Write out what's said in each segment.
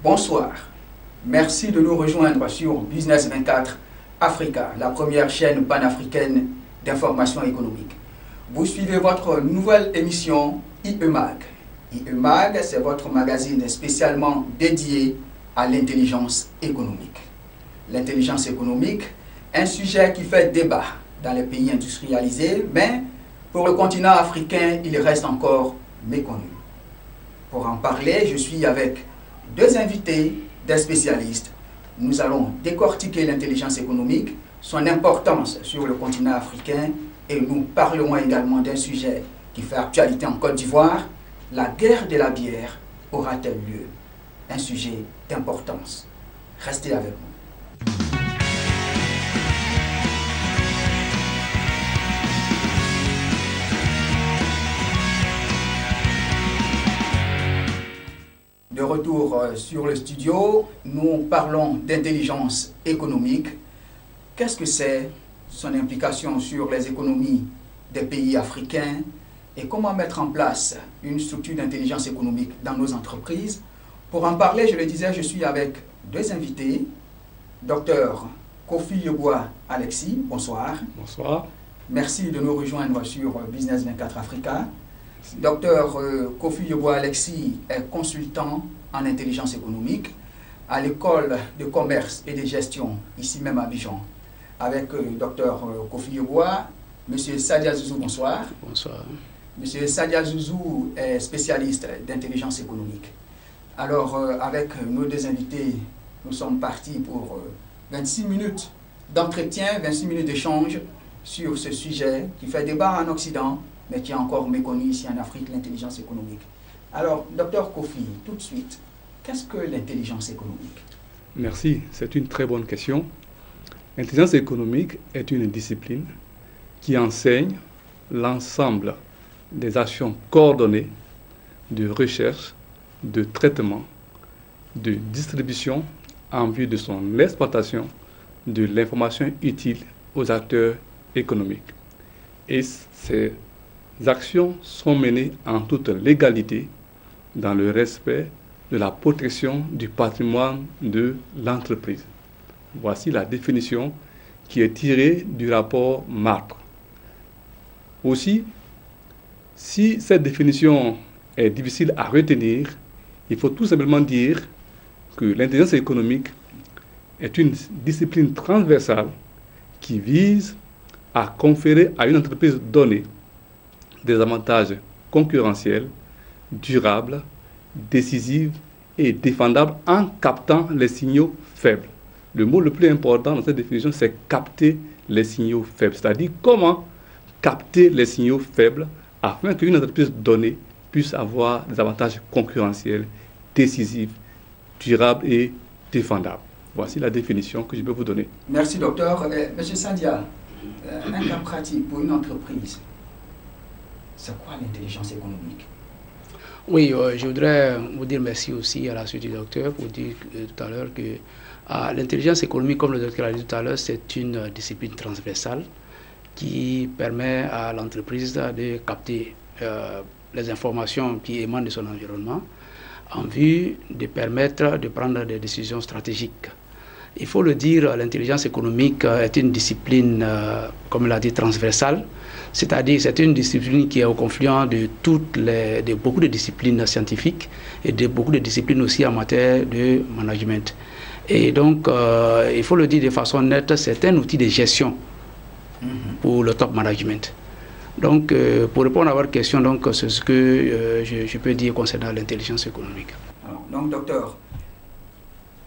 Bonsoir. Merci de nous rejoindre sur Business 24 Africa, la première chaîne panafricaine d'information économique. Vous suivez votre nouvelle émission IEMAG. IEMAG, c'est votre magazine spécialement dédié à l'intelligence économique. L'intelligence économique, un sujet qui fait débat dans les pays industrialisés, mais pour le continent africain, il reste encore méconnu. Pour en parler, je suis avec deux invités, des spécialistes. Nous allons décortiquer l'intelligence économique, son importance sur le continent africain, et nous parlerons également d'un sujet qui fait actualité en Côte d'Ivoire. La guerre de la bière aura-t-elle lieu? Un sujet d'importance. Restez avec nous. De retour sur le studio, nous parlons d'intelligence économique. Qu'est-ce que c'est? Son implication sur les économies des pays africains et comment mettre en place une structure d'intelligence économique dans nos entreprises. Pour en parler, je le disais, je suis avec deux invités. Dr Kofi Yeboah Alexis, bonsoir. Bonsoir. Merci de nous rejoindre sur Business 24 Africa. Dr Kofi Yeboah Alexis est consultant en intelligence économique à l'école de commerce et de gestion, ici même à Abidjan. Avec Dr Kofi Yeboah, M. Sadia Zouzou, bonsoir. Bonsoir. M. Sadia Zouzou est spécialiste d'intelligence économique. Alors, avec nos deux invités, nous sommes partis pour 26 minutes d'entretien, 26 minutes d'échange sur ce sujet qui fait débat en Occident, mais qui est encore méconnu ici en Afrique, l'intelligence économique. Alors, Dr Kofi, tout de suite, qu'est-ce que l'intelligence économique? Merci, c'est une très bonne question. L'intelligence économique est une discipline qui enseigne l'ensemble des actions coordonnées de recherche, de traitement, de distribution en vue de son exploitation de l'information utile aux acteurs économiques. Et ces actions sont menées en toute légalité dans le respect de la protection du patrimoine de l'entreprise. Voici la définition qui est tirée du rapport Martre. Aussi, si cette définition est difficile à retenir, il faut tout simplement dire que l'intelligence économique est une discipline transversale qui vise à conférer à une entreprise donnée des avantages concurrentiels, durables, décisifs et défendables en captant les signaux faibles. Le mot le plus important dans cette définition, c'est capter les signaux faibles. C'est-à-dire comment capter les signaux faibles afin qu'une entreprise donnée puisse avoir des avantages concurrentiels, décisifs, durables et défendables. Voici la définition que je peux vous donner. Merci, docteur. Monsieur Sadia, un cas pratique pour une entreprise, c'est quoi l'intelligence économique? Oui, je voudrais vous dire merci aussi à la suite du docteur pour dire tout à l'heure que l'intelligence économique, comme le docteur l'a dit tout à l'heure, c'est une discipline transversale qui permet à l'entreprise de capter les informations qui émanent de son environnement en vue de permettre de prendre des décisions stratégiques. Il faut le dire, l'intelligence économique est une discipline, comme l'a dit, transversale, c'est-à-dire c'est une discipline qui est au confluent de beaucoup de disciplines scientifiques et de beaucoup de disciplines aussi en matière de management. Et donc, il faut le dire de façon nette, c'est un outil de gestion pour le top management. Donc, pour répondre à votre question, c'est ce que je peux dire concernant l'intelligence économique. Alors, donc, docteur,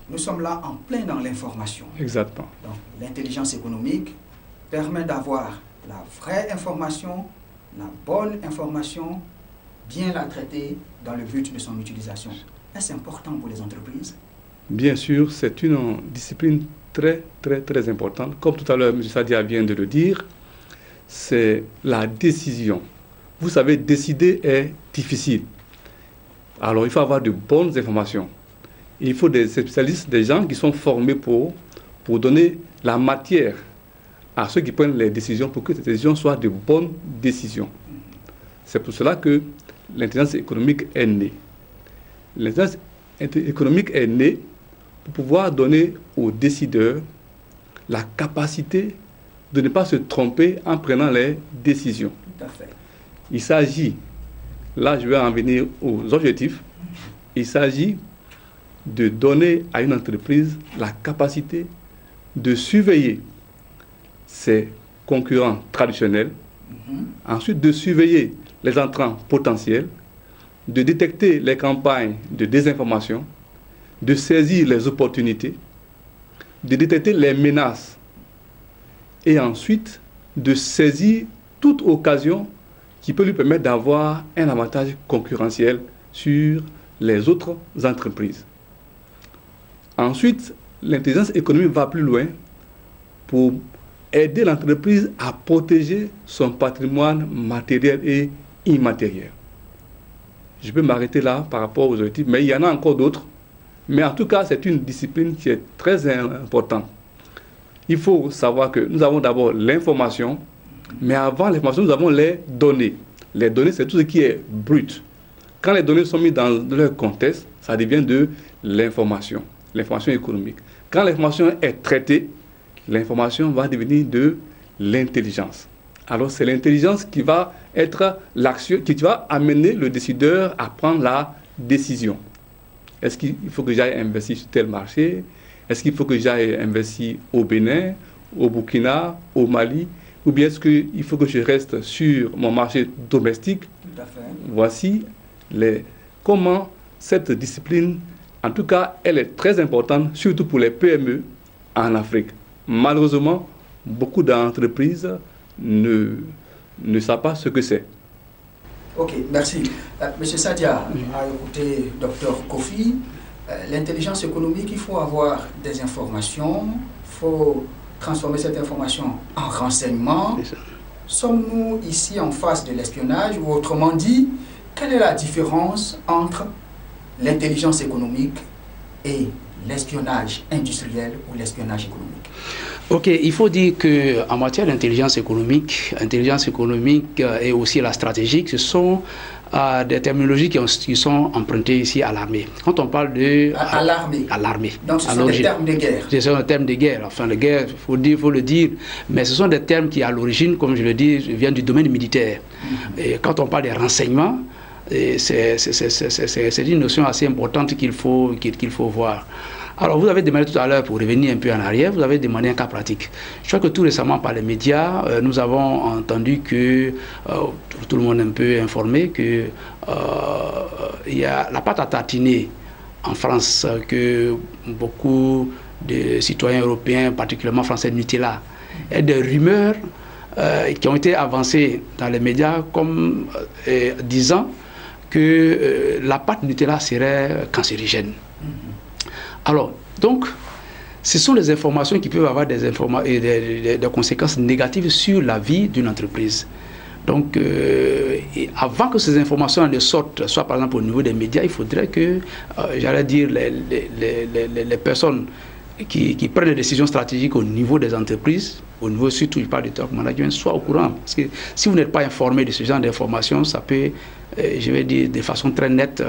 nous sommes là en plein dans l'information. Exactement. Donc, l'intelligence économique permet d'avoir la vraie information, la bonne information, bien la traiter dans le but de son utilisation. Est-ce important pour les entreprises? Bien sûr, c'est une discipline très importante. Comme tout à l'heure, M. Sadia vient de le dire, c'est la décision. Vous savez, décider est difficile. Alors, il faut avoir de bonnes informations. Il faut des spécialistes, des gens qui sont formés pour donner la matière à ceux qui prennent les décisions pour que ces décisions soient de bonnes décisions. C'est pour cela que l'intelligence économique est née. L'intelligence économique est née pour pouvoir donner aux décideurs la capacité de ne pas se tromper en prenant les décisions. Tout à fait. Il s'agit, là je vais en venir aux objectifs, il s'agit de donner à une entreprise la capacité de surveiller ses concurrents traditionnels, ensuite de surveiller les entrants potentiels, de détecter les campagnes de désinformation, de saisir les opportunités, de détecter les menaces et ensuite de saisir toute occasion qui peut lui permettre d'avoir un avantage concurrentiel sur les autres entreprises. Ensuite, l'intelligence économique va plus loin pour aider l'entreprise à protéger son patrimoine matériel et immatériel. Je peux m'arrêter là par rapport aux objectifs, mais il y en a encore d'autres. Mais en tout cas, c'est une discipline qui est très importante. Il faut savoir que nous avons d'abord l'information, mais avant l'information, nous avons les données. Les données, c'est tout ce qui est brut. Quand les données sont mises dans leur contexte, ça devient de l'information économique. Quand l'information est traitée, l'information va devenir de l'intelligence. Alors c'est l'intelligence qui va être l'action, qui va amener le décideur à prendre la décision. Est-ce qu'il faut que j'aille investir sur tel marché? Est-ce qu'il faut que j'aille investir au Bénin, au Burkina, au Mali? Ou bien est-ce qu'il faut que je reste sur mon marché domestique? Tout à fait. Voici comment cette discipline, en tout cas, elle est très importante, surtout pour les PME en Afrique. Malheureusement, beaucoup d'entreprises ne savent pas ce que c'est. Ok, merci. Monsieur Sadia, à écouter Dr Kofi, l'intelligence économique, il faut avoir des informations, il faut transformer cette information en renseignement. Sommes-nous ici en face de l'espionnage, ou autrement dit, quelle est la différence entre l'intelligence économique et l'espionnage industriel ou l'espionnage économique? Ok, il faut dire qu'en matière d'intelligence économique et aussi la stratégique, ce sont des terminologies qui sont empruntées ici à l'armée. Quand on parle de... À l'armée. À l'armée. Donc ce sont des termes de guerre. Ce sont des termes de guerre. Enfin, de guerre, il faut le dire. Mais ce sont des termes qui, à l'origine, comme je le dis, viennent du domaine militaire. Et quand on parle des renseignements, c'est une notion assez importante qu'il faut voir. Alors, vous avez demandé tout à l'heure, pour revenir un peu en arrière, vous avez demandé un cas pratique. Je crois que tout récemment, par les médias, nous avons entendu que, tout le monde est un peu informé, que il y a la pâte à tartiner en France, que beaucoup de citoyens européens, particulièrement français, Nutella, et des rumeurs qui ont été avancées dans les médias comme disant que la pâte Nutella serait cancérigène. Alors, donc, ce sont des informations qui peuvent avoir des conséquences négatives sur la vie d'une entreprise. Donc, avant que ces informations ne sortent, soit par exemple au niveau des médias, il faudrait que, j'allais dire, les personnes qui prennent des décisions stratégiques au niveau des entreprises, au niveau surtout, je parle du top management, soient au courant. Parce que si vous n'êtes pas informé de ce genre d'informations, ça peut, je vais dire de façon très nette,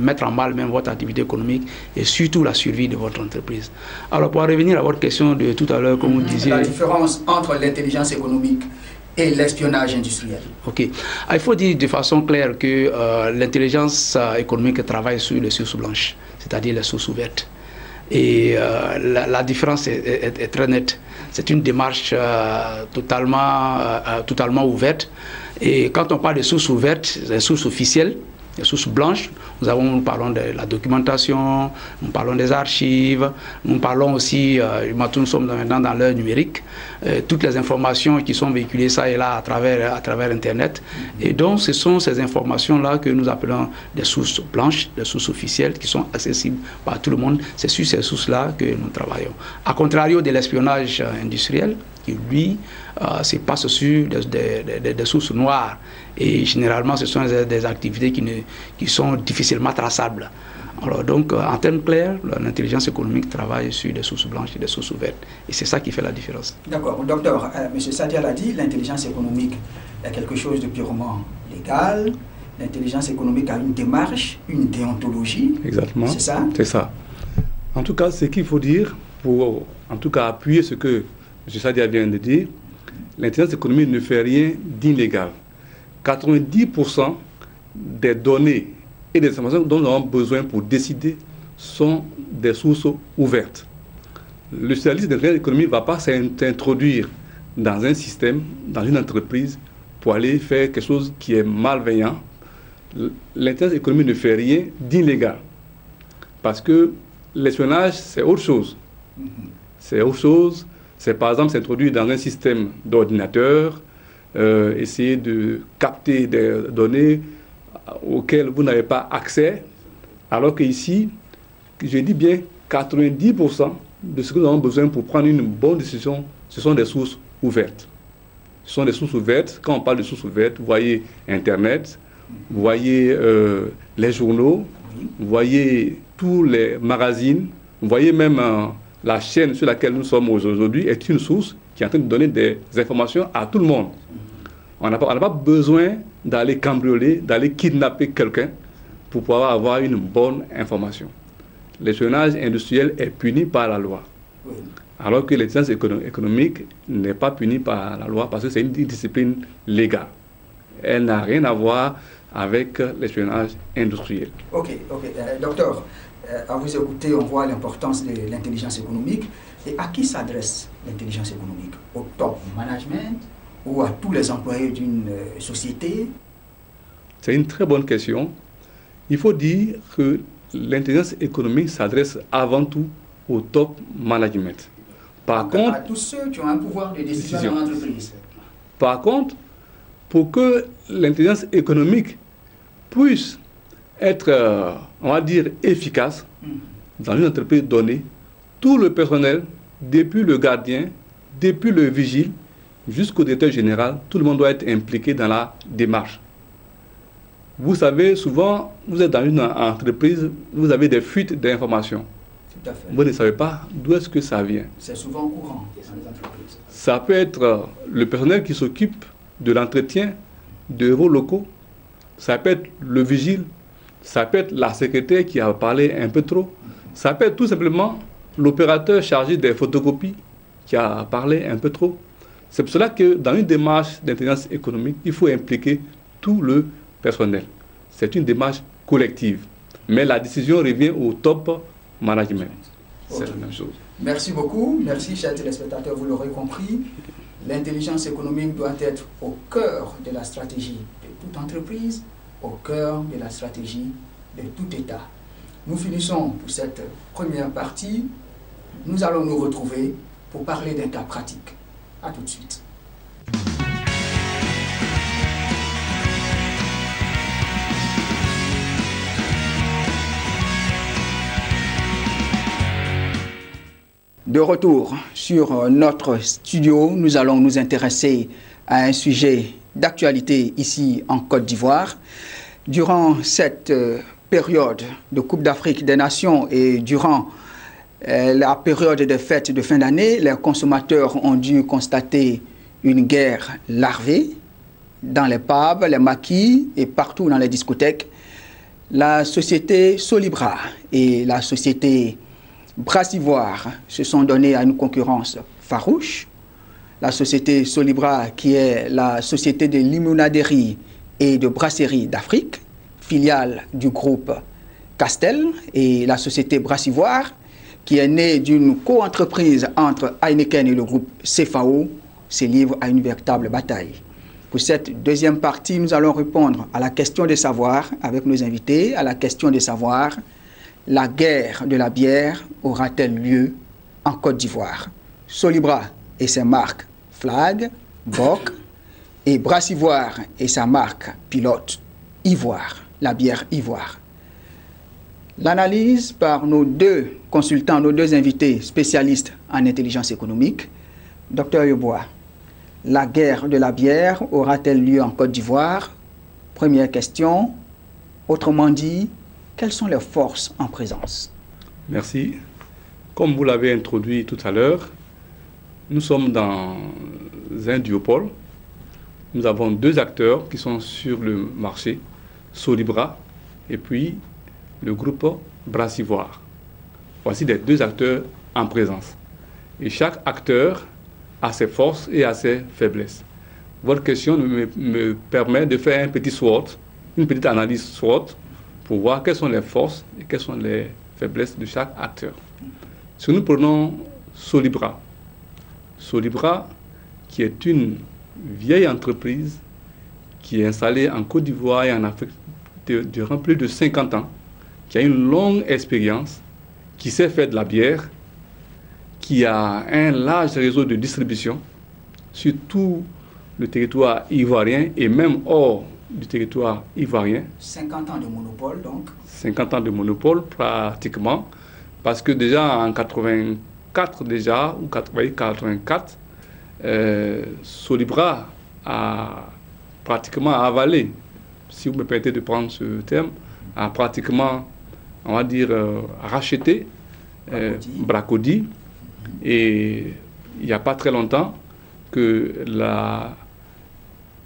mettre en mal même votre activité économique et surtout la survie de votre entreprise. Alors, pour revenir à votre question de tout à l'heure, comme vous disiez... La différence entre l'intelligence économique et l'espionnage industriel. Ok. Il faut dire de façon claire que l'intelligence économique travaille sur les sources blanches, c'est-à-dire les sources ouvertes. Et la différence est très nette. C'est une démarche totalement ouverte. Et quand on parle de sources ouvertes, des sources officielles, des sources blanches, nous parlons de la documentation, nous parlons des archives, nous parlons aussi, nous sommes maintenant dans l'ère numérique, toutes les informations qui sont véhiculées ça et là à travers Internet. Et donc ce sont ces informations-là que nous appelons des sources blanches, des sources officielles qui sont accessibles par tout le monde. C'est sur ces sources-là que nous travaillons. A contrario de l'espionnage industriel, qui lui se passe sur des sources noires. Et généralement, ce sont des activités qui sont difficilement traçables. Alors donc, en termes clairs, l'intelligence économique travaille sur des sources blanches et des sources ouvertes. Et c'est ça qui fait la différence. D'accord. Docteur, M. Sadia l'a dit, l'intelligence économique est quelque chose de purement légal. L'intelligence économique a une démarche, une déontologie. Exactement. C'est ça? C'est ça. En tout cas, ce qu'il faut dire, pour en tout cas appuyer ce que M. Sadia vient de dire, l'intelligence économique ne fait rien d'illégal. 90% des données et des informations dont nous avons besoin pour décider sont des sources ouvertes. Le spécialiste d'intelligence économique ne va pas s'introduire dans un système, dans une entreprise, pour aller faire quelque chose qui est malveillant. L'intelligence économique ne fait rien d'illégal. Parce que l'espionnage, c'est autre chose. C'est autre chose. C'est par exemple s'introduire dans un système d'ordinateur, essayer de capter des données auxquelles vous n'avez pas accès, alors qu'ici, je dis bien 90% de ce que nous avons besoin pour prendre une bonne décision, ce sont des sources ouvertes. Ce sont des sources ouvertes. Quand on parle de sources ouvertes, vous voyez Internet, vous voyez les journaux, vous voyez tous les magazines, vous voyez même la chaîne sur laquelle nous sommes aujourd'hui est une source qui est en train de donner des informations à tout le monde. On n'a pas besoin d'aller cambrioler, d'aller kidnapper quelqu'un pour pouvoir avoir une bonne information. L'espionnage industriel est puni par la loi. Alors que l'intelligence économique n'est pas punie par la loi parce que c'est une discipline légale. Elle n'a rien à voir avec l'espionnage industriel. Ok. Docteur, à vous écouter, on voit l'importance de l'intelligence économique. Et à qui s'adresse l'intelligence économique? Au top management ou à tous les employés d'une société? C'est une très bonne question. Il faut dire que l'intelligence économique s'adresse avant tout au top management. Par contre, à tous ceux qui ont un pouvoir de décision dans l'entreprise. Par contre, pour que l'intelligence économique puisse être, on va dire, efficace dans une entreprise donnée, tout le personnel, depuis le gardien, depuis le vigile, jusqu'au directeur général, tout le monde doit être impliqué dans la démarche. Vous savez, souvent, vous êtes dans une entreprise, vous avez des fuites d'informations. Tout à fait. Vous ne savez pas d'où est-ce que ça vient. C'est souvent courant dans les entreprises. Ça peut être le personnel qui s'occupe de l'entretien de vos locaux. Ça peut être le vigile. Ça peut être la secrétaire qui a parlé un peu trop. Ça peut être tout simplement l'opérateur chargé des photocopies qui a parlé un peu trop. C'est pour cela que dans une démarche d'intelligence économique, il faut impliquer tout le personnel. C'est une démarche collective. Mais la décision revient au top management. C'est la même chose. Merci beaucoup. Merci, chers téléspectateurs. Vous l'aurez compris, l'intelligence économique doit être au cœur de la stratégie de toute entreprise, au cœur de la stratégie de tout État. Nous finissons pour cette première partie. Nous allons nous retrouver pour parler d'un cas pratique. À tout de suite. De retour sur notre studio, nous allons nous intéresser à un sujet d'actualité ici en Côte d'Ivoire. Durant cette période de Coupe d'Afrique des Nations et durant la période des fêtes de fin d'année, les consommateurs ont dû constater une guerre larvée dans les pubs, les maquis et partout dans les discothèques. La société Solibra et la société Brassivoire se sont donnés à une concurrence farouche. La société Solibra, qui est la société de limonaderie et de brasserie d'Afrique, filiale du groupe Castel, et la société Brassivoire, qui est née d'une co-entreprise entre Heineken et le groupe CFAO, se livre à une véritable bataille. Pour cette deuxième partie, nous allons répondre à la question de savoir, avec nos invités, à la question de savoir, la guerre de la bière aura-t-elle lieu en Côte d'Ivoire? Solibra et ses marques Flag, Bock, et Brassivoire et sa marque pilote Ivoire, la bière Ivoire. L'analyse par nos deux consultants, nos deux invités spécialistes en intelligence économique. Docteur Yeboah, la guerre de la bière aura-t-elle lieu en Côte d'Ivoire? Première question. Autrement dit, quelles sont les forces en présence? Merci. Comme vous l'avez introduit tout à l'heure, nous sommes dans un duopole. Nous avons deux acteurs qui sont sur le marché. Solibra et puis le groupe Brassivoire. Voici les deux acteurs en présence. Et chaque acteur a ses forces et a ses faiblesses. Votre question me permet de faire un petit SWOT, une petite analyse SWOT pour voir quelles sont les forces et quelles sont les faiblesses de chaque acteur. Si nous prenons Solibra, Solibra qui est une vieille entreprise qui est installée en Côte d'Ivoire et en Afrique durant plus de 50 ans, qui a une longue expérience, qui sait faire de la bière, qui a un large réseau de distribution sur tout le territoire ivoirien et même hors du territoire ivoirien. 50 ans de monopole, donc. 50 ans de monopole, pratiquement, parce que déjà en 84, déjà, ou 84, Solibra a pratiquement avalé, si vous me permettez de prendre ce terme, a pratiquement, on va dire, racheté Bracody. Et il n'y a pas très longtemps que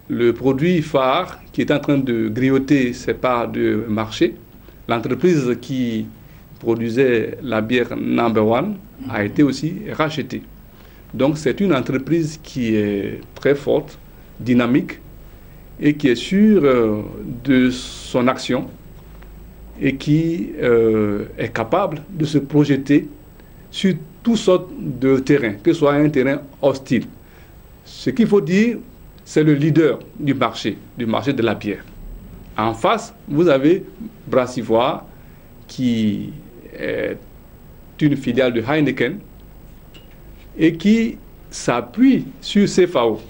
le produit phare qui est en train de grignoter ses parts de marché, l'entreprise qui produisait la bière Number One a été aussi rachetée. Donc c'est une entreprise qui est très forte, dynamique et qui est sûre de son action et qui est capable de se projeter sur toutes sortes de terrains, que ce soit un terrain hostile. Ce qu'il faut dire, c'est le leader du marché de la bière. En face, vous avez Brassivoire, qui est une filiale de Heineken et qui s'appuie sur CFAO.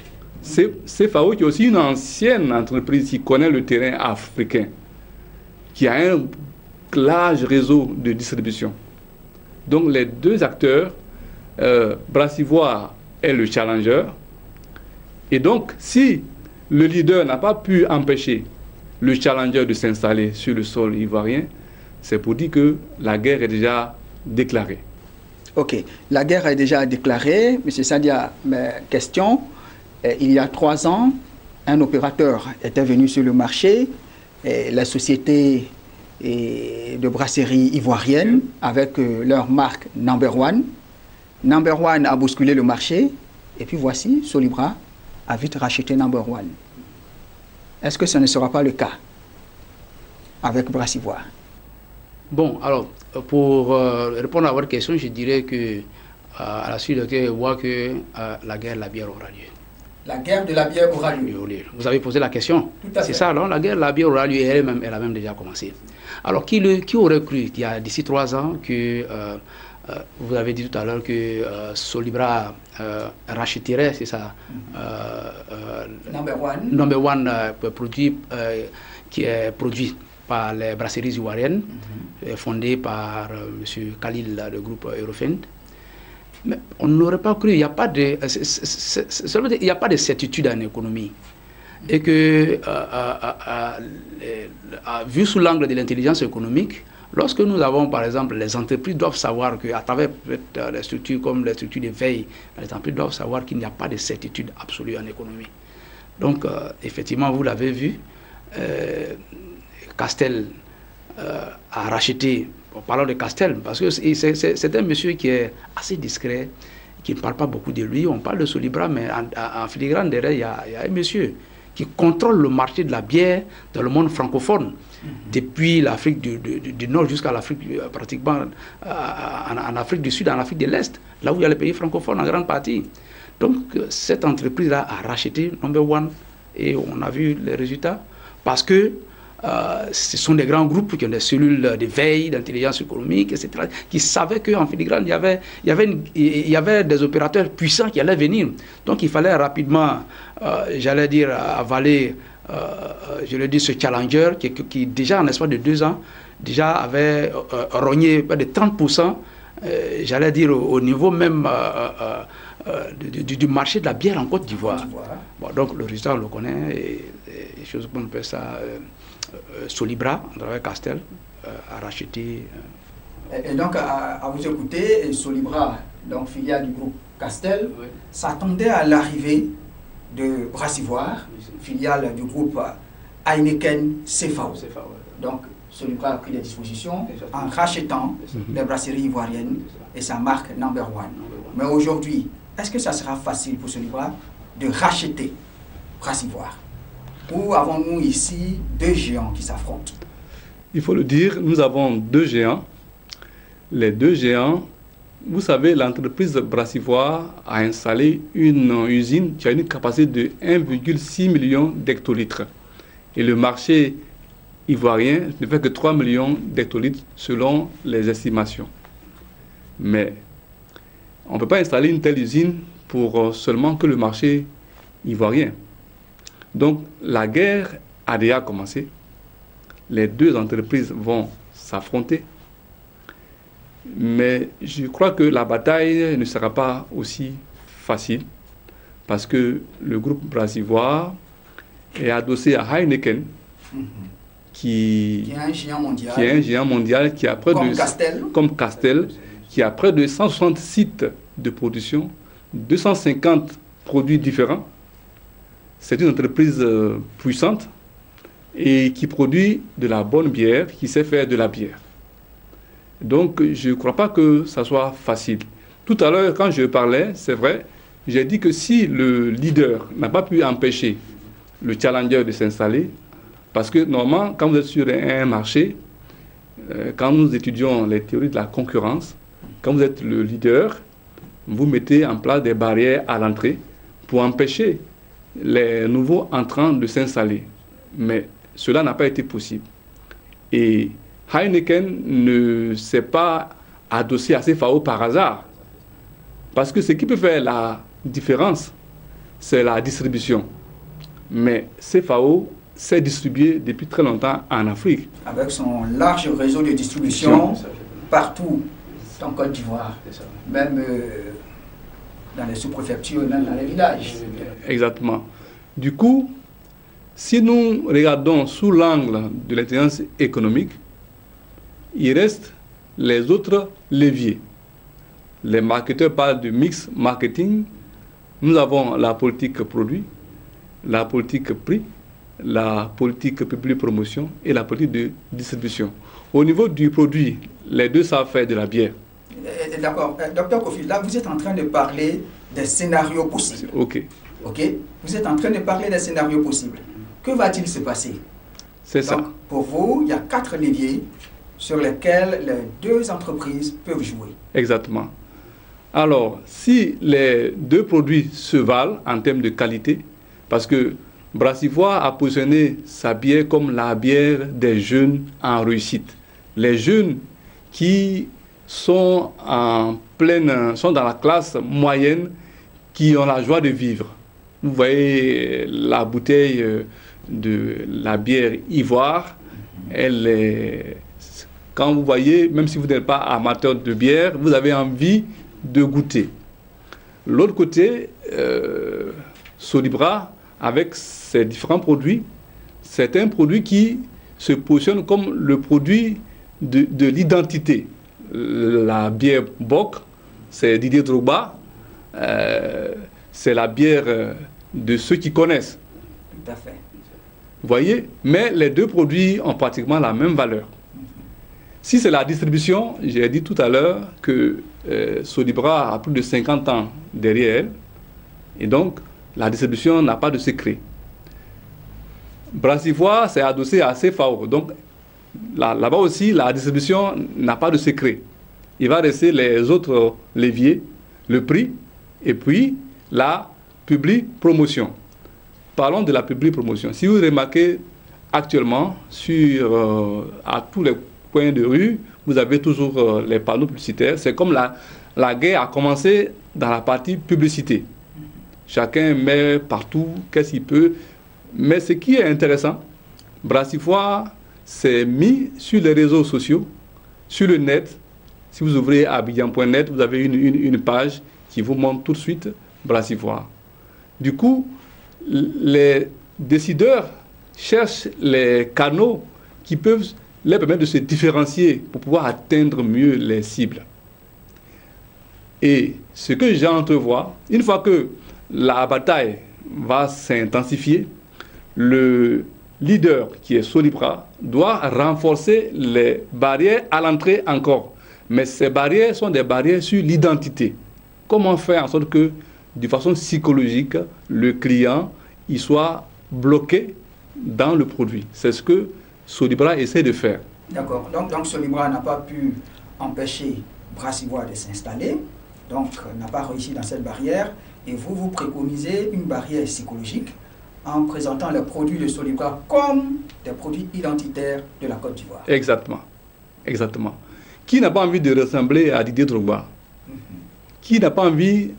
CFAO qui est aussi une ancienne entreprise qui connaît le terrain africain, qui a un large réseau de distribution. Donc les deux acteurs, Brassivoire est le challenger. Et donc, si le leader n'a pas pu empêcher le challenger de s'installer sur le sol ivoirien, c'est pour dire que la guerre est déjà déclarée. Ok, la guerre est déjà déclarée. M. Sadia, ma question, il y a 3 ans, un opérateur était venu sur le marché, la société de brasserie ivoirienne, avec leur marque Number One. Number One a bousculé le marché, et puis voici, Solibra a vite racheté Number One. Est-ce que ce ne sera pas le cas avec Brassivoire? Bon, alors, pour répondre à votre question, je dirais que à la suite de laquelle on voit que la guerre de la bière aura lieu. La guerre de la bière aura lieu. Vous avez posé la question. C'est ça, non? La guerre de la bière aura lieu et elle a même déjà commencé. Alors, qui aurait cru, il y a d'ici 3 ans, que vous avez dit tout à l'heure que Solibra rachèterait, c'est ça, Number One produit qui est produit par les brasseries ivoiriennes, fondées par M. Khalil, le groupe Eurofend. Mais on n'aurait pas cru, il n'y a pas de, il n'y a pas de certitude en économie. Et que, vu sous l'angle de l'intelligence économique, lorsque nous avons, par exemple, les entreprises doivent savoir qu'à travers les structures comme les structures de veille, les entreprises doivent savoir qu'il n'y a pas de certitude absolue en économie. Donc, effectivement, vous l'avez vu, Castel a racheté, en parlant de Castel, parce que c'est un monsieur qui est assez discret, qui ne parle pas beaucoup de lui. On parle de Solibra, mais en filigrane derrière, il y a un monsieur qui contrôle le marché de la bière dans le monde francophone, depuis l'Afrique du Nord jusqu'à l'Afrique, pratiquement en Afrique du Sud, en Afrique de l'Est, là où il y a les pays francophones en grande partie. Donc cette entreprise-là a racheté Number One et on a vu les résultats parce que ce sont des grands groupes qui ont des cellules de veille, d'intelligence économique, etc., qui savaient qu'en filigrane, il y avait des opérateurs puissants qui allaient venir. Donc il fallait rapidement, j'allais dire, avaler, je le dis, ce challenger qui déjà en l'espace de 2 ans, déjà avait rogné près de 30%, j'allais dire, au niveau même du marché de la bière en Côte d'Ivoire. Bon, donc le résultat, on le connaît, et choses qu'on appelle ça... Solibra, à travers Castel, a racheté. Et donc, à vous écouter, Solibra, donc filiale du groupe Castel, s'attendait à l'arrivée de Brassivoire, filiale du groupe Heineken CFAO. Donc, Solibra a pris des dispositions en rachetant les brasseries ivoiriennes et sa marque number one. Mais aujourd'hui, est-ce que ça sera facile pour Solibra de racheter Brassivoire? Ou avons-nous ici deux géants qui s'affrontent? Il faut le dire, nous avons deux géants. Les deux géants, vous savez, l'entreprise Brassivoire a installé une usine qui a une capacité de 1,6 million d'hectolitres. Et le marché ivoirien ne fait que 3 millions d'hectolitres selon les estimations. Mais on ne peut pas installer une telle usine pour seulement que le marché ivoirien. Donc la guerre a déjà commencé. Les deux entreprises vont s'affronter. Mais je crois que la bataille ne sera pas aussi facile parce que le groupe Brassivoire est adossé à Heineken, qui est un géant mondial, qui a près comme Castel, qui a près de 160 sites de production, 250 produits différents. C'est une entreprise puissante et qui produit de la bonne bière, qui sait faire de la bière. Donc, je ne crois pas que ça soit facile. Tout à l'heure, quand je parlais, c'est vrai, j'ai dit que si le leader n'a pas pu empêcher le challenger de s'installer, parce que normalement, quand vous êtes sur un marché, quand nous étudions les théories de la concurrence, quand vous êtes le leader, vous mettez en place des barrières à l'entrée pour empêcher les nouveaux entrants de s'installer. Mais cela n'a pas été possible. Et Heineken ne s'est pas adossé à CFAO par hasard. Parce que ce qui peut faire la différence, c'est la distribution. Mais CFAO s'est distribué depuis très longtemps en Afrique. Avec son large réseau de distribution partout en Côte d'Ivoire, même dans les sous-préfectures, même dans les villages. Exactement. Du coup, si nous regardons sous l'angle de l'intelligence économique, il reste les autres leviers. Les marketeurs parlent de mix marketing. Nous avons la politique produit, la politique prix, la politique public promotion et la politique de distribution. Au niveau du produit, les deux savent faire de la bière. D'accord. Docteur Kofi, là, vous êtes en train de parler des scénarios possibles. OK. Vous êtes en train de parler des scénarios possibles. Que va-t-il se passer? C'est ça. Pour vous, il y a 4 leviers sur lesquels les deux entreprises peuvent jouer. Exactement. Alors, si les deux produits se valent en termes de qualité, parce que Brassivoire a positionné sa bière comme la bière des jeunes en réussite. Les jeunes qui sont sont dans la classe moyenne, qui ont la joie de vivre. Vous voyez la bouteille de la bière Ivoire, elle est... Quand vous voyez, même si vous n'êtes pas amateur de bière, vous avez envie de goûter. L'autre côté, Solibra, avec ses différents produits, c'est un produit qui se positionne comme le produit de l'identité. La bière Bock, c'est Didier Drogba, c'est la bière de ceux qui connaissent. Tout à fait. Vous voyez, mais les deux produits ont pratiquement la même valeur. Si c'est la distribution, j'ai dit tout à l'heure que Solibra a plus de 50 ans derrière elle, et donc la distribution n'a pas de secret. Brassivoire s'est adossé à CFAO, donc là-bas aussi, la distribution n'a pas de secret. Il va rester les autres leviers, le prix, et puis la public promotion. Parlons de la public promotion. Si vous remarquez actuellement, à tous les coins de rue, vous avez toujours les panneaux publicitaires. C'est comme la guerre a commencé dans la partie publicité. Chacun met partout qu'est-ce qu'il peut. Mais ce qui est intéressant, Brassivoire s'est mis sur les réseaux sociaux, sur le net. Si vous ouvrez abidjan.net, vous avez une page qui vous montre tout de suite Brassivoire. Du coup, les décideurs cherchent les canaux qui peuvent leur permettre de se différencier pour pouvoir atteindre mieux les cibles. Et ce que j'entrevois, une fois que la bataille va s'intensifier, le leader, qui est Solibra, doit renforcer les barrières à l'entrée encore. Mais ces barrières sont des barrières sur l'identité. Comment faire en sorte que, de façon psychologique, le client il soit bloqué dans le produit? C'est ce que Solibra essaie de faire. D'accord. Donc Solibra n'a pas pu empêcher Brassivoire de s'installer, donc n'a pas réussi dans cette barrière. Et vous préconisez une barrière psychologique en présentant les produits de Solibra comme des produits identitaires de la Côte d'Ivoire. Exactement. Exactement. Qui n'a pas envie de ressembler à Didier Drogba? Qui n'a pas envie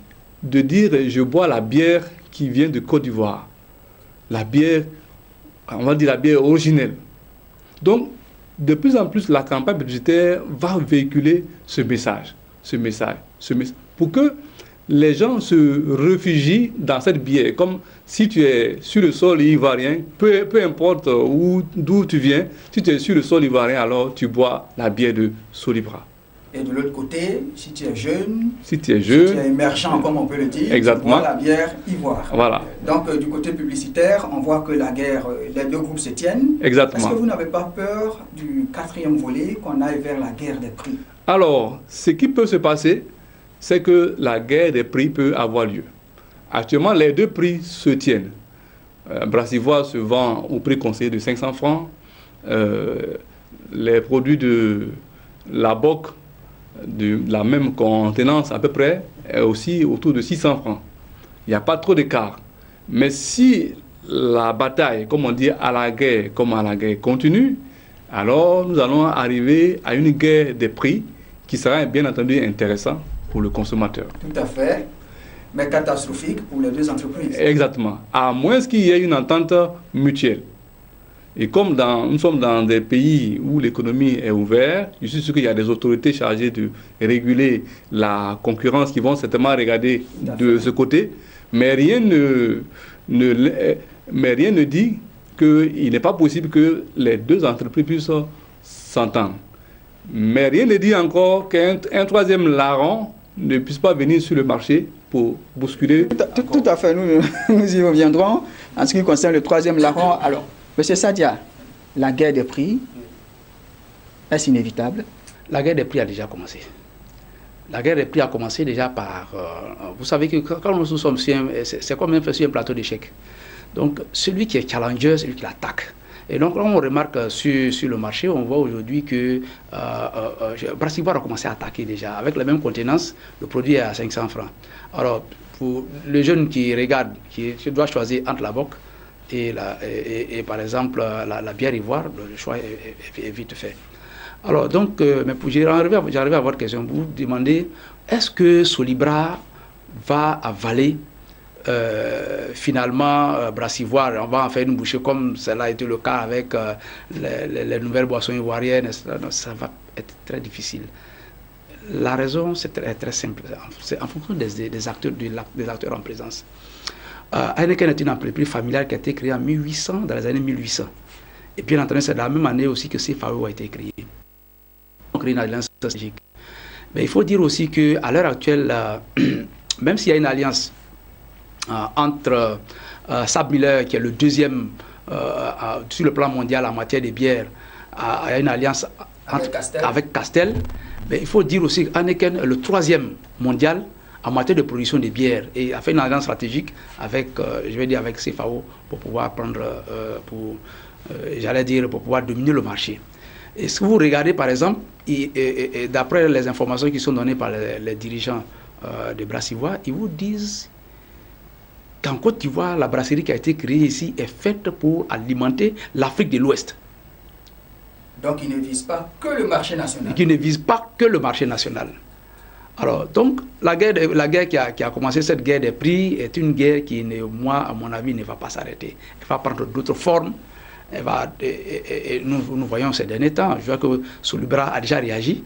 de dire « je bois la bière qui vient de Côte d'Ivoire ». La bière, on va dire la bière originelle. Donc, de plus en plus, la campagne publicitaire va véhiculer ce message, pour que les gens se réfugient dans cette bière. Comme si tu es sur le sol ivoirien, peu importe d'où tu viens, si tu es sur le sol ivoirien, alors tu bois la bière de Solibra. Et de l'autre côté, si tu es jeune, si tu es émergent, comme on peut le dire, exactement, tu bois la bière ivoire. Voilà. Donc, du côté publicitaire, on voit que la guerre, les deux groupes se tiennent. Exactement. Est-ce que vous n'avez pas peur du quatrième volet, qu'on aille vers la guerre des prix? Alors, ce qui peut se passer, c'est que la guerre des prix peut avoir lieu. Actuellement, les deux prix se tiennent. Brassivoire se vend au prix conseillé de 500 francs. Les produits de la BOC, de la même contenance à peu près, est aussi autour de 600 francs. Il n'y a pas trop d'écart. Mais si la bataille, comme on dit, à la guerre continue, alors nous allons arriver à une guerre des prix qui sera bien entendu intéressant pour le consommateur. Tout à fait, mais catastrophique pour les deux entreprises. Exactement, à moins qu'il y ait une entente mutuelle. Et comme nous sommes dans des pays où l'économie est ouverte, je suis sûr qu'il y a des autorités chargées de réguler la concurrence qui vont certainement regarder de ce côté, mais rien ne dit qu'il n'est pas possible que les deux entreprises puissent s'entendre. Mais rien ne dit encore qu'un troisième larron ne puisse pas venir sur le marché pour bousculer. Tout à fait, nous y reviendrons. En ce qui concerne le troisième larron, alors, M. Sadia, la guerre des prix, est-ce inévitable? La guerre des prix a déjà commencé. La guerre des prix a commencé déjà par... vous savez que quand nous sommes sur c'est comme même sur un plateau d'échecs. Donc, celui qui est challenger, celui qui l'attaque. Et donc, quand on remarque sur le marché, on voit aujourd'hui que Brassivoire a commencé à attaquer déjà. Avec la même contenance, le produit est à 500 francs. Alors, pour les jeunes qui regardent, qui doivent choisir entre la BOC et par exemple la bière ivoire, le choix est vite fait. Alors, donc, mais pour j'arrive à votre question, vous demandez, est-ce que Solibra va avaler finalement Brassivoire? On va en faire une bouchée comme cela a été le cas avec les nouvelles boissons ivoiriennes, non, ça va être très difficile. La raison, c'est très simple, c'est en fonction des acteurs en présence. Heineken est une entreprise familiale qui a été créée en 1800, dans les années 1800. Et bien entendu, c'est dans la même année aussi que CFAO a été créé. On crée une alliance stratégique. Mais il faut dire aussi qu'à l'heure actuelle, même s'il y a une alliance entre Sab Miller, qui est le deuxième sur le plan mondial en matière de bière, il y a une alliance avec Castel, mais il faut dire aussi qu'Heineken est le troisième mondial en matière de production de bière et a fait une alliance stratégique avec, je vais dire, avec CFAO pour pouvoir prendre, pour pouvoir dominer le marché. Et si vous regardez par exemple, d'après les informations qui sont données par les dirigeants de Brassivoire, ils vous disent qu'en Côte d'Ivoire, la brasserie qui a été créée ici est faite pour alimenter l'Afrique de l'Ouest. Donc il ne vise pas que le marché national. Qui ne vise pas que le marché national. Alors, donc, la guerre qui a commencé, cette guerre des prix, est une guerre qui, moi, à mon avis, ne va pas s'arrêter. Elle va prendre d'autres formes. Nous voyons ces derniers temps, je vois que Solibra a déjà réagi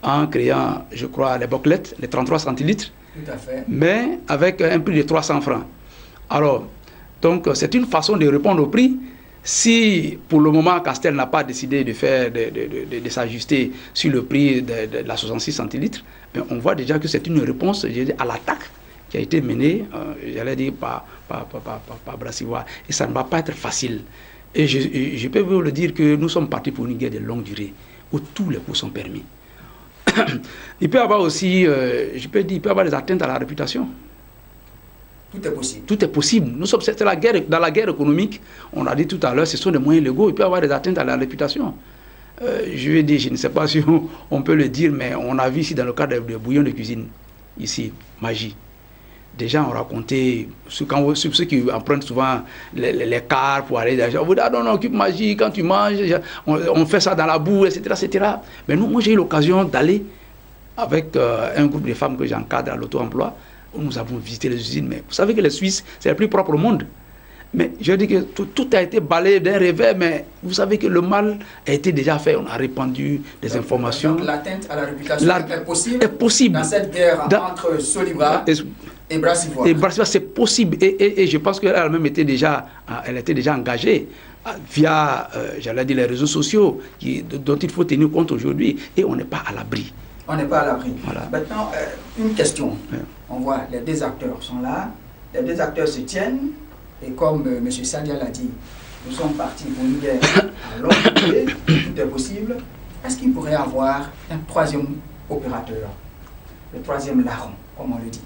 en créant, je crois, les boclettes, les 33 centilitres, tout à fait, mais avec un prix de 300 francs. Alors, donc, c'est une façon de répondre au prix. Si, pour le moment, Castel n'a pas décidé de s'ajuster sur le prix de la 66 centilitres, on voit déjà que c'est une réponse à l'attaque qui a été menée, j'allais dire, par Brassivoire. Et ça ne va pas être facile. Et je peux vous le dire que nous sommes partis pour une guerre de longue durée, où tous les coups sont permis. Il peut y avoir aussi, je peux dire, il peut y avoir des atteintes à la réputation. Tout est possible. Tout est possible. Nous sommes dans la guerre économique, on a dit tout à l'heure, ce sont des moyens légaux, il peut y avoir des atteintes à la réputation. Je vais dire, je ne sais pas si on peut le dire, mais on a vu ici dans le cadre de bouillon de cuisine, ici, Magie. Des gens ont raconté, ceux qui empruntent souvent les cars pour aller d'ailleurs, on vous dit, ah non, non, occupe Magie, quand tu manges, on fait ça dans la boue, etc. etc. Mais moi j'ai eu l'occasion d'aller avec un groupe de femmes que j'encadre à l'auto-emploi, où nous avons visité les usines. Mais vous savez que les Suisses, c'est le plus propre au monde. Mais je dis que tout a été balayé d'un revers, mais vous savez que le mal a été déjà fait. On a répandu des informations. L'atteinte à la réputation est possible dans cette guerre entre Soliva et Brassivoire. Et Brassivoire, c'est possible. Et je pense qu'elle a même été déjà, engagée via, j'allais dire, les réseaux sociaux dont il faut tenir compte aujourd'hui. Et on n'est pas à l'abri. On n'est pas à l'abri. Voilà. Maintenant, une question. Ouais. On voit, les deux acteurs sont là. Les deux acteurs se tiennent. Et comme M. Sadia l'a dit, nous sommes partis pour une guerre à longue durée, tout est possible. Est-ce qu'il pourrait y avoir un troisième opérateur, le troisième larron, comme on le dit?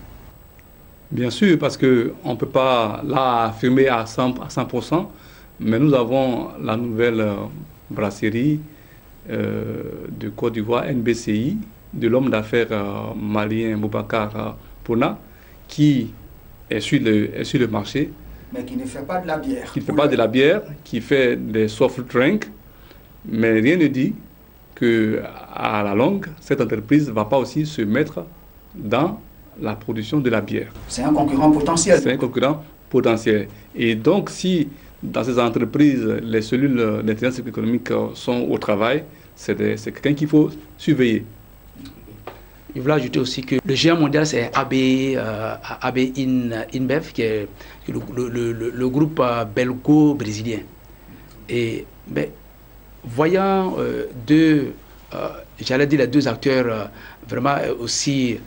Bien sûr, parce qu'on ne peut pas l'affirmer à 100%, mais nous avons la nouvelle brasserie de Côte d'Ivoire, NBCI, de l'homme d'affaires malien Boubacar Pona, qui est sur le marché. Mais qui ne fait pas de la bière. Qui ne fait pas de la bière, qui fait des soft drinks, mais rien ne dit qu'à la longue, cette entreprise ne va pas aussi se mettre dans la production de la bière. C'est un concurrent potentiel. C'est un concurrent potentiel. Et donc, si dans ces entreprises, les cellules d'intelligence économique sont au travail, c'est quelqu'un qu'il faut surveiller. Je voulais ajouter aussi que le géant mondial, c'est AB InBev, qui est le groupe belgo-brésilien. Et voyant j'allais dire les deux acteurs vraiment aussi,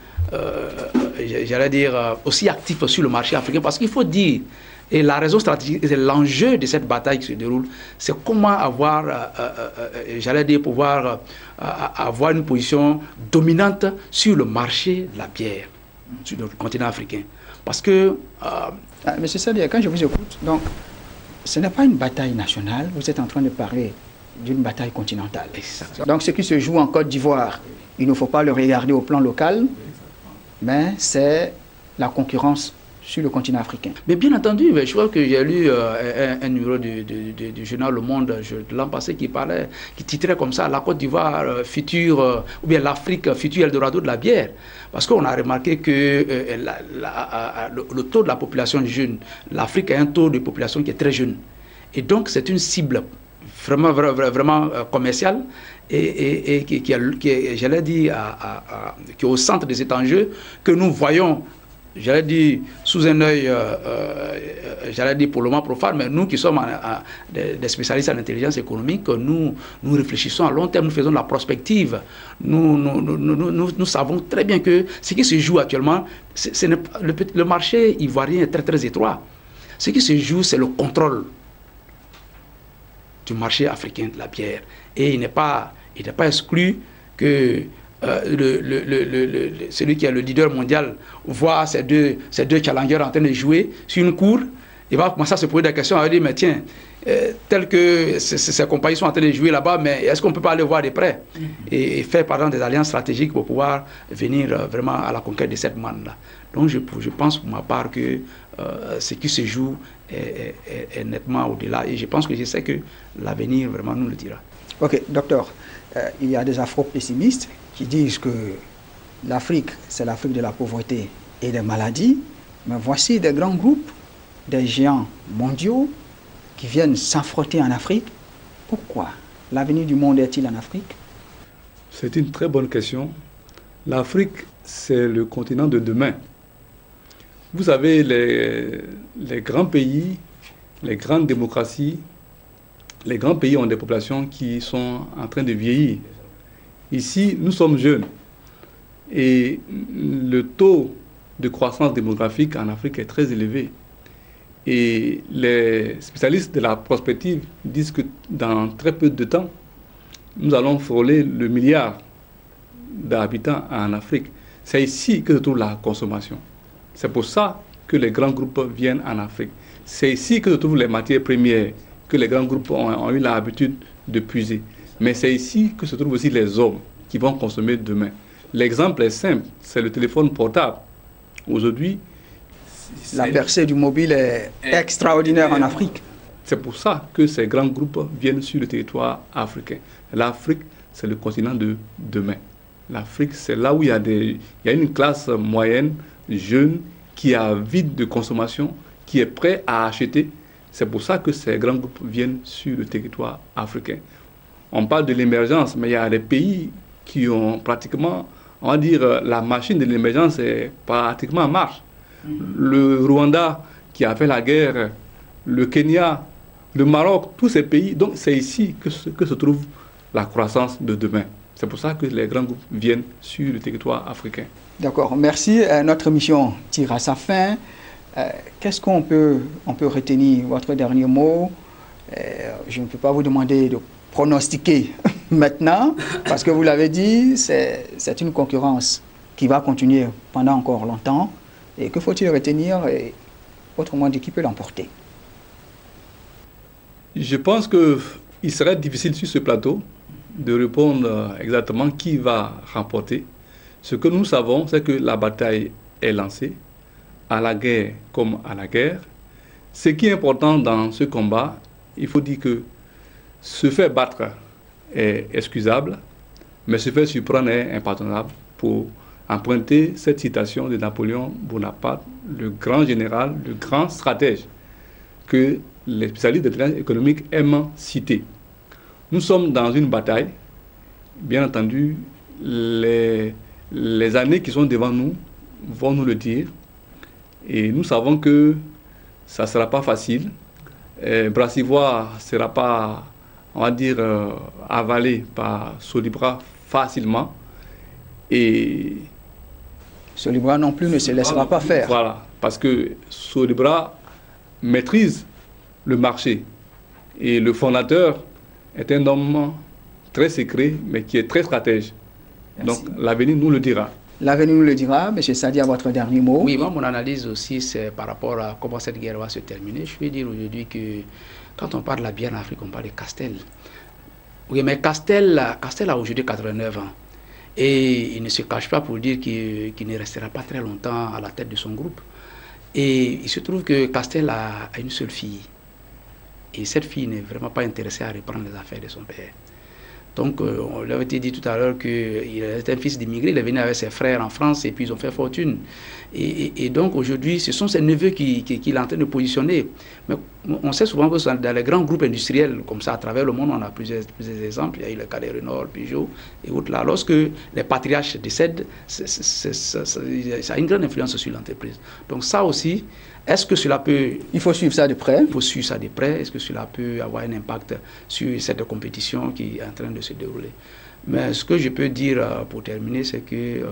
j'allais dire, aussi actifs sur le marché africain, parce qu'il faut dire, et la raison stratégique, c'est l'enjeu de cette bataille qui se déroule, c'est comment avoir, j'allais dire, pouvoir avoir une position dominante sur le marché de la bière, sur le continent africain. Parce que... Monsieur Sadia, quand je vous écoute, donc, ce n'est pas une bataille nationale, vous êtes en train de parler d'une bataille continentale. Exactement. Donc ce qui se joue en Côte d'Ivoire, il ne faut pas le regarder au plan local, mais c'est la concurrence sur le continent africain. Mais bien entendu, je crois que j'ai lu un numéro du journal Le Monde l'an passé qui titrait comme ça, la Côte d'Ivoire future, ou bien l'Afrique future Eldorado de la bière. Parce qu'on a remarqué que le taux de la population jeune, l'Afrique a un taux de population qui est très jeune. Et donc c'est une cible vraiment commerciale et qui j'allais dire, qui est au centre de cet enjeu que nous voyons, j'allais dire, sous un œil, j'allais dire pour le moment profane, mais nous qui sommes des spécialistes en intelligence économique, nous réfléchissons à long terme, nous faisons de la prospective. Nous savons très bien que ce qui se joue actuellement, le marché ivoirien est très très étroit. Ce qui se joue, c'est le contrôle du marché africain de la bière. Et il n'est pas exclu que celui qui est le leader mondial voit ces deux challengers en train de jouer sur une cour, il va commencer à se poser des questions, il va dire, mais tiens, tel que ces compagnies sont en train de jouer là-bas, mais est-ce qu'on ne peut pas aller voir de près et faire par exemple des alliances stratégiques pour pouvoir venir vraiment à la conquête de cette manne-là. Donc je pense pour ma part que ce qui se joue est nettement au-delà, et je pense que je sais que l'avenir vraiment nous le dira. Ok, docteur, il y a des afro-pessimistes qui disent que l'Afrique, c'est l'Afrique de la pauvreté et des maladies, mais voici des grands groupes, des géants mondiaux qui viennent s'affronter en Afrique. Pourquoi? L'avenir du monde est-il en Afrique? C'est une très bonne question. L'Afrique, c'est le continent de demain. Vous savez, les grands pays, les grandes démocraties, les grands pays ont des populations qui sont en train de vieillir. Ici, nous sommes jeunes. Et le taux de croissance démographique en Afrique est très élevé. Et les spécialistes de la prospective disent que dans très peu de temps, nous allons frôler le milliard d'habitants en Afrique. C'est ici que se trouve la consommation. C'est pour ça que les grands groupes viennent en Afrique. C'est ici que se trouvent les matières premières que les grands groupes ont eu l'habitude de puiser. Mais c'est ici que se trouvent aussi les hommes qui vont consommer demain. L'exemple est simple, c'est le téléphone portable. Aujourd'hui, la percée du mobile est extraordinaire en Afrique. C'est pour ça que ces grands groupes viennent sur le territoire africain. L'Afrique, c'est le continent de demain. L'Afrique, c'est là où il y a une classe moyenne, jeune, qui a vide de consommation, qui est prêt à acheter. C'est pour ça que ces grands groupes viennent sur le territoire africain. On parle de l'émergence, mais il y a des pays qui ont pratiquement, on va dire, la machine de l'émergence est pratiquement en marche. Le Rwanda qui a fait la guerre, le Kenya, le Maroc, tous ces pays. Donc c'est ici que se trouve la croissance de demain. C'est pour ça que les grands groupes viennent sur le territoire africain. D'accord, merci. Notre mission tire à sa fin. Qu'est-ce qu'on peut retenir? Votre dernier mot? Je ne peux pas vous demander de pronostiquer maintenant, parce que vous l'avez dit, c'est une concurrence qui va continuer pendant encore longtemps. Et que faut-il retenir? Et autrement dit, qui peut l'emporter? Je pense qu'il serait difficile sur ce plateau de répondre exactement qui va remporter. Ce que nous savons, c'est que la bataille est lancée, à la guerre comme à la guerre. Ce qui est important dans ce combat, il faut dire que se faire battre est excusable, mais se faire surprendre est impardonnable, pour emprunter cette citation de Napoléon Bonaparte, le grand général, le grand stratège, que les spécialistes de l'intelligence économique aiment citer. Nous sommes dans une bataille. Bien entendu, les années qui sont devant nous vont nous le dire. Et nous savons que ça ne sera pas facile. Brassivoire ne sera pas, on va dire, avalé par Solibra facilement. Et Solibra non plus ne se laissera pas faire. Voilà, parce que Solibra maîtrise le marché. Et le fondateur est un homme très secret, mais qui est très stratège. Merci. Donc l'avenir nous le dira. L'avenir nous le dira. M. Sadi, à votre dernier mot. Oui, moi, mon analyse aussi, c'est par rapport à comment cette guerre va se terminer. Je veux dire aujourd'hui que quand on parle de la bière en Afrique, on parle de Castel. Oui, mais Castel a aujourd'hui 89 ans. Et il ne se cache pas pour dire qu'il ne restera pas très longtemps à la tête de son groupe. Et il se trouve que Castel a une seule fille. Et cette fille n'est vraiment pas intéressée à reprendre les affaires de son père. Donc, on lui avait dit tout à l'heure qu'il était un fils d'immigré, il est venu avec ses frères en France et puis ils ont fait fortune. Et donc, aujourd'hui, ce sont ses neveux qu'il est en train de positionner. Mais on sait souvent que dans les grands groupes industriels, comme ça, à travers le monde, on a plusieurs exemples. Il y a eu le cas de Renault, Peugeot et autres là. Lorsque les patriarches décèdent, ça a une grande influence sur l'entreprise. Donc, ça aussi, est-ce que cela peut... Il faut suivre ça de près. Il faut suivre ça de près. Est-ce que cela peut avoir un impact sur cette compétition qui est en train de se dérouler? Mais ce que je peux dire pour terminer, c'est que,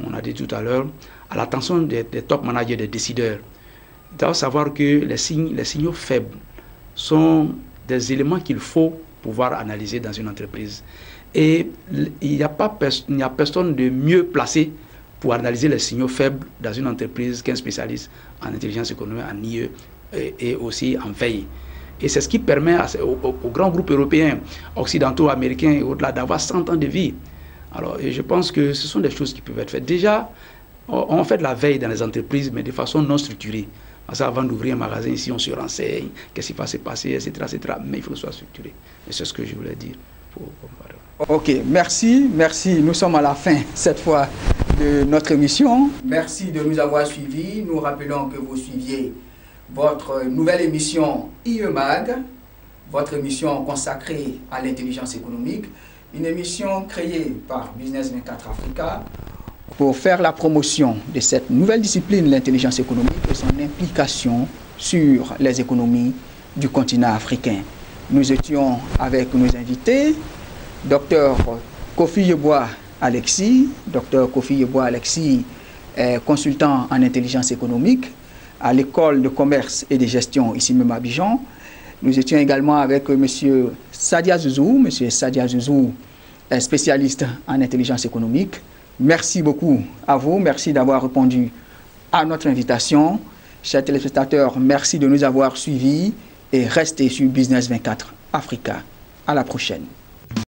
on a dit tout à l'heure, à l'attention des top managers, des décideurs, il doit savoir que les signaux faibles sont des éléments qu'il faut pouvoir analyser dans une entreprise. Et il n'y a personne de mieux placé pour analyser les signaux faibles dans une entreprise qu'un spécialiste en intelligence économique, en IE et aussi en veille. Et c'est ce qui permet aux grands groupes européens, occidentaux, américains et au-delà d'avoir 100 ans de vie. Alors, et je pense que ce sont des choses qui peuvent être faites. Déjà, on fait de la veille dans les entreprises, mais de façon non structurée. Parce qu'avant d'ouvrir un magasin ici, on se renseigne, qu'est-ce qui va se passer, etc., etc. Mais il faut que ce soit structuré. Et c'est ce que je voulais dire pour comparer. Ok, merci. Nous sommes à la fin, cette fois, de notre émission. Merci de nous avoir suivis. Nous rappelons que vous suiviez votre nouvelle émission IEMAG, votre émission consacrée à l'intelligence économique, une émission créée par Business 24 Africa pour faire la promotion de cette nouvelle discipline, l'intelligence économique, et son implication sur les économies du continent africain. Nous étions avec nos invités, Dr Kofi Yeboah Alexis. Dr Kofi Yeboah Alexis est consultant en intelligence économique. à l'école de commerce et de gestion ici même à Abidjan. Nous étions également avec M. Sadia Zouzou. M. Sadia Zouzou est spécialiste en intelligence économique. Merci beaucoup à vous. Merci d'avoir répondu à notre invitation. Chers téléspectateurs, merci de nous avoir suivis et restez sur Business 24 Africa. À la prochaine.